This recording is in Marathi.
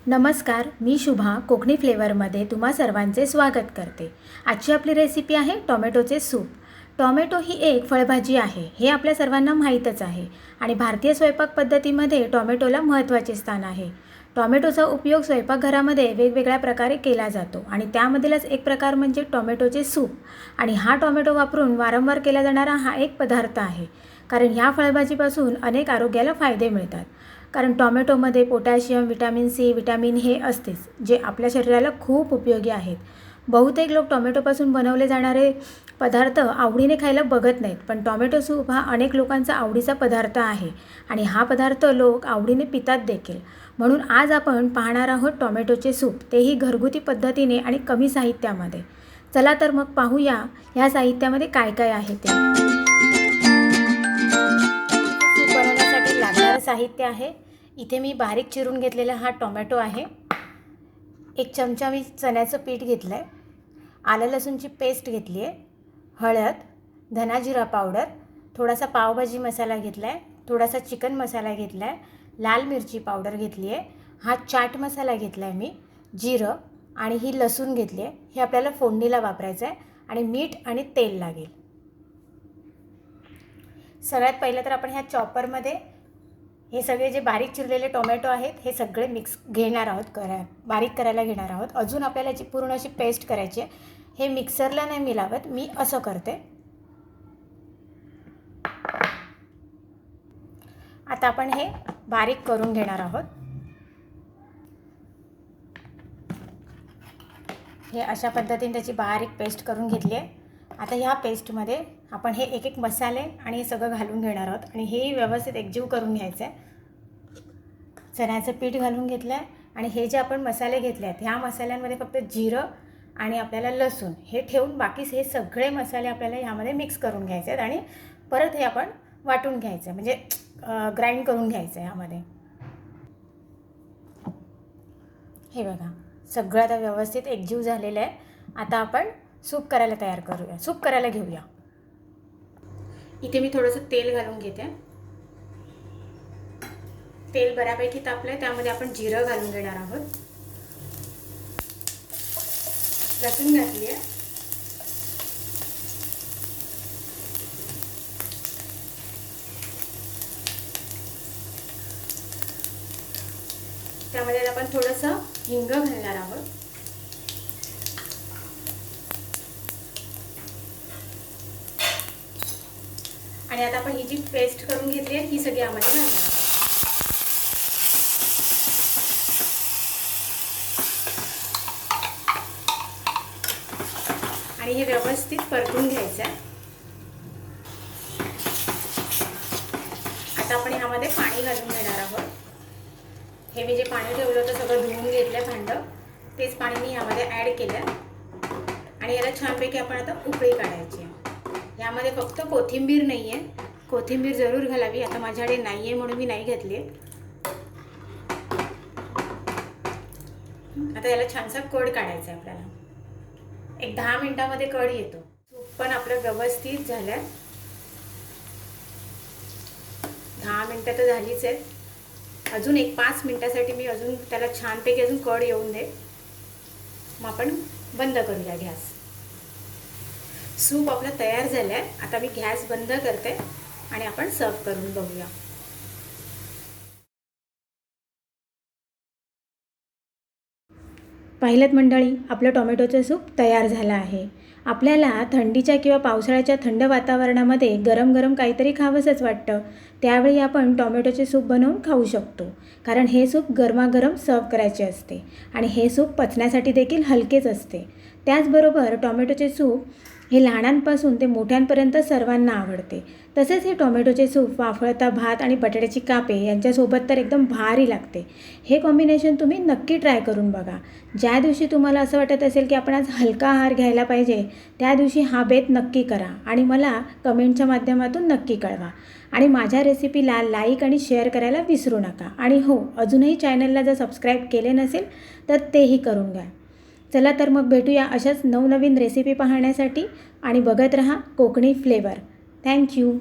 नमस्कार, मी शुभा कोकणी फ्लेवरमध्ये तुम्हा सर्वांचे स्वागत करते। आजची आपली रेसिपी आहे टोमॅटोचे सूप। टोमॅटो ही एक फळभाजी आहे, हे आपल्या सर्वांना माहीतच आहे आणि भारतीय स्वयंपाक पद्धतीमध्ये टोमॅटोला महत्त्वाचे स्थान आहे। टोमॅटोचा उपयोग स्वयंपाकघरामध्ये वेगवेगळ्या प्रकारे केला जातो आणि त्यामधीलच एक प्रकार म्हणजे टोमॅटोचे सूप आणि हा टोमॅटो वापरून वारंवार केला जाणारा हा एक पदार्थ आहे, कारण ह्या फळभाजीपासून अनेक आरोग्याला फायदे मिळतात। कारण टोमॅटोमध्ये पोटॅशियम, व्हिटॅमिन सी, व्हिटॅमिन हे असतेच, जे आपल्या शरीराला खूप उपयोगी आहेत। बहुतेक लोक टोमॅटोपासून बनवले जाणारे पदार्थ आवडीने खायला बघत नाहीत, पण टोमॅटो सूप हा अनेक लोकांचा आवडीचा पदार्थ आहे आणि हा पदार्थ लोक आवडीने पितात देखील। म्हणून आज आपण पाहणार आहोत टोमॅटोचे सूप, तेही घरगुती पद्धतीने आणि कमी साहित्यामध्ये। चला तर मग पाहूया ह्या साहित्यामध्ये काय काय आहे ते। सूप बनवण्यासाठी लागणारे साहित्य आहे, इथे मी बारीक चिरून घेतलेला हा टोमॅटो आहे, 1 चमचा मी चण्याचं पीठ घेतलं आहे, आलं लसूणची पेस्ट घेतली आहे, हळद, धना जिरा पावडर, थोडासा पावभाजी मसाला घेतला आहे, थोडासा चिकन मसाला घेतला आहे, लाल मिरची पावडर घेतली आहे, हा चाट मसाला घेतला आहे मी, जिरं आणि ही लसूण घेतली आहे। हे आपल्याला फोडणीला वापरायचं आहे आणि मीठ आणि तेल लागेल। सगळ्यात पहिलं तर आपण ह्या चॉपरमध्ये हे सगळे जे बारीक चिरलेले टोमॅटो आहेत हे सगळे मिक्स घेणार आहोत, बारीक करायला घेणार आहोत। अजून आपल्याला याची पूर्ण अशी पेस्ट करायची आहे। हे मिक्सरला नाही मी लावत, मी असं करते। आता आपण हे बारीक करून घेणार आहोत। हे अशा पद्धतीने त्याची बारीक पेस्ट करून घेतली आहे। आता ह्या पेस्टमध्ये आपण हे एक एक मसाले आणि हे सगळं घालून घेणार आहोत आणि हे व्यवस्थित एकजीव करून घ्यायचं आहे। चण्याचं पीठ घालून घेतलं आहे आणि हे जे आपण मसाले घेतले आहेत ह्या मसाल्यांमध्ये फक्त जिरं आणि आपल्याला लसूण हे ठेवून बाकी हे सगळे मसाले आपल्याला ह्यामध्ये मिक्स करून घ्यायचे आहेत आणि परत हे आपण वाटून घ्यायचं आहे, म्हणजे ग्राइंड करून घ्यायचं आहे ह्यामध्ये। हे बघा, सगळं आता व्यवस्थित एकजीव झालेलं आहे। आता आपण सूप करायला तयार करूया, सूप करायला घेऊया। इथे मी थोडंसं तेल घालून घेते। तेल बऱ्यापैकी तापलंय, त्यामध्ये आपण जिरं घालून घेणार आहोत, लसूण घातली आहे, त्यामध्ये आपण थोडंसं हिंग घालणार आहोत आणि आता आपण ही जी पेस्ट करून घेतली आहे ही सगळी यामध्ये घालणार आहोत। आणि हे व्यवस्थित परतून घ्यायचं आहे। आता आपण ह्यामध्ये पाणी घालून घेणार आहोत। हे मी जे पाणी ठेवलं होतं सगळं धुवून घेतलं भांडं, तेच पाणी मी ह्यामध्ये ॲड केलं आणि याला छानपैकी आपण आता उकळी काढायची आहे। यामध्ये फक्त कोथिंबीर नाही आहे, कोथिंबीर जरूर घालावी, आता माझ्याकडे नाही आहे म्हणून मी नाही घातली। आता याला छानसा कड काढायचा आहे आपल्याला, एक 10 मिनिटांमध्ये कड येतो। सूप पण आपलं व्यवस्थित झालं, 10 मिनिटं तर झालीच आहेत, अजून एक 5 मिनिटासाठी मी अजून त्याला छानपैकी अजून कड येऊन दे, मग आपण बंद करूया गॅस। सूप आपलं तयार झालं आहे, आता मी गॅस बंद करते आणि आपण सर्व करून बघूया। पाहिलंत मंडळी, आपलं टोमॅटोचं सूप तयार झालं आहे। आपल्याला थंडीच्या किंवा पावसाळ्याच्या थंड वातावरणामध्ये गरम गरम काहीतरी खावंसंच वाटतं, त्यावेळी आपण टोमॅटोचे सूप बनवून खाऊ शकतो, कारण हे सूप गरमागरम सर्व करायचे असते आणि हे सूप पचण्यासाठी देखील हलकेच असते। त्याचबरोबर टोमॅटोचे सूप हे लहानांपासून ते मोठ्यांपर्यंत सर्वांना आवडते। तसेच हे टोमॅटोचे सूप वाफळता भात आणि बटाट्याची कापे यांच्यासोबत तर एकदम भारी लागते। हे कॉम्बिनेशन तुम्ही नक्की ट्राय करून बघा। ज्या दिवशी तुम्हाला असं वाटत असेल की आपण आज हलका आहार घ्यायला पाहिजे, त्या दिवशी हा बेत नक्की करा आणि मला कमेंटच्या माध्यमातून नक्की कळवा आणि माझ्या रेसिपीला लाईक आणि शेअर करायला विसरू नका। आणि हो, अजूनही चॅनलला जर सबस्क्राईब केले नसेल तर तेही करून घ्या। चला तर मग भेटूया अशाच नवनवीन रेसिपी पाहण्यासाठी आणि बघत रहा कोकणी फ्लेवर। थँक्यू।